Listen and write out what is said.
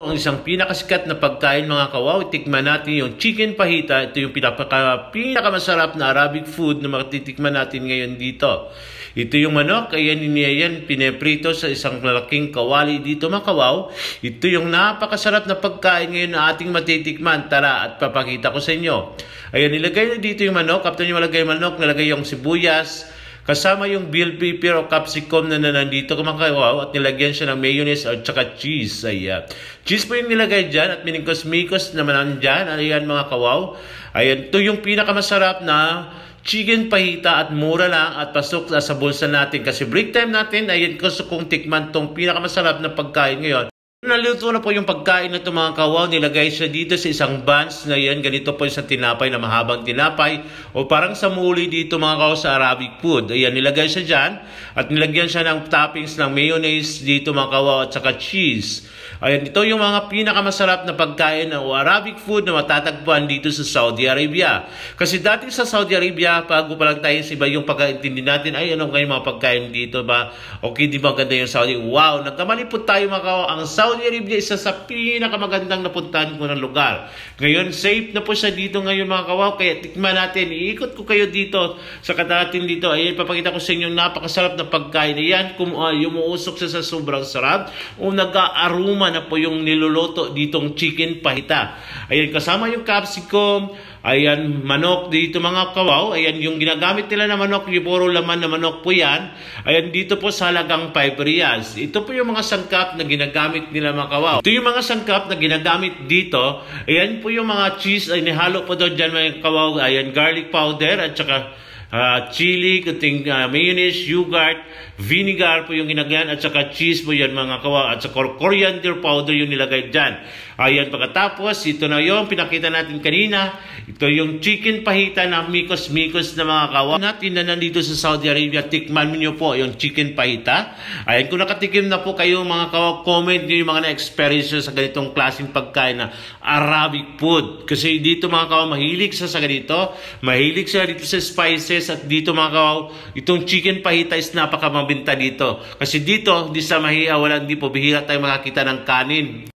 Ang isang pinakasikat na pagkain mga kawaw, tikman natin yung chicken fajita. Ito yung pinakamasarap na Arabic food na matitikman natin ngayon dito. Ito yung manok, ayan pineprito sa isang malaking kawali dito mga kawaw. Ito yung napakasarap na pagkain ngayon na ating matitikman. Tara at papakita ko sa inyo. Ayan, nilagay na dito yung manok. After nyo malagay yung manok, nilagay yung sibuyas, kasama yung bell pepper o capsicum na nandito mga kawaw, at nilagyan siya ng mayonnaise at saka cheese. Ayan. Cheese po yung nilagay dyan at minikos-mikos naman dyan. Ayan mga kawaw. Ayan, ito yung pinakamasarap na chicken fajita at mura lang at pasok sa bulsa natin. Kasi break time natin, ayan gusto kong tikman itong pinakamasarap na pagkain ngayon. Naluto na po yung pagkain na ito mga kawaw. Nilagay siya dito sa isang buns na yan. Ganito po yung sa tinapay na mahabang tinapay. O parang sa muli dito mga kawaw sa Arabic food. Ayan, nilagay siya dyan. At nilagyan siya ng toppings ng mayonnaise dito mga kawaw at saka cheese. Ayan, ito yung mga pinakamasarap na pagkain o Arabic food na matatagpuan dito sa Saudi Arabia. Kasi dati sa Saudi Arabia, bago pa lang tayo sa iba yung pagkaintindi natin, ay ano kayo mga pagkain dito ba? Okay, di ba ganda yung Saudi? Wow, nagkamali po tayo mga kawaw. Ang Saudi Arabia isa sa pinakamagandang napuntahan ko ng lugar. Ngayon, safe na po siya dito ngayon mga kawaw. Kaya tikman natin, iikot ko kayo dito sa katatin dito. Ayan, papakita ko sa inyo napakasarap na pagkain. Ayan, umuusok siya sa sobrang sarap. O nag-aaroma na po yung niluluto ditong chicken fajita. Ayan, kasama yung capsicum. Ayan, manok dito mga kawaw. Ayan, yung ginagamit nila na manok, yung puro laman na manok po yan. Ayan, dito po sa halagang 5 riyals. Ito po yung mga sangkap na ginagamit nila mga kawaw. Ito yung mga sangkap na ginagamit dito. Ayan po yung mga cheese. Ay, nihalo po doon dyan mga kawaw. Ayan, garlic powder at saka chili, kuting mayonnaise, yogurt, vinegar po yung ginagayan at saka cheese po yan mga kawaw at saka coriander powder yung nilagay dyan. Ayan, pagkatapos ito na yung pinakita natin kanina. Ito yung chicken fajita na mikos-mikos na mga kawaw natin na nandito sa Saudi Arabia. Tikman niyo po yung chicken fajita. Ayan, kung nakatikim na po kayo mga kawaw, comment niyo yung mga na-experience sa ganitong klaseng pagkain na Arabic food. Kasi dito mga kawaw, mahilig sa ganito. Mahilig siya dito sa spices. At dito mga kawaw, itong chicken fajita is napakamabinta dito. Kasi dito, di sa Mahia, hindi po bihira tayo makakita ng kanin.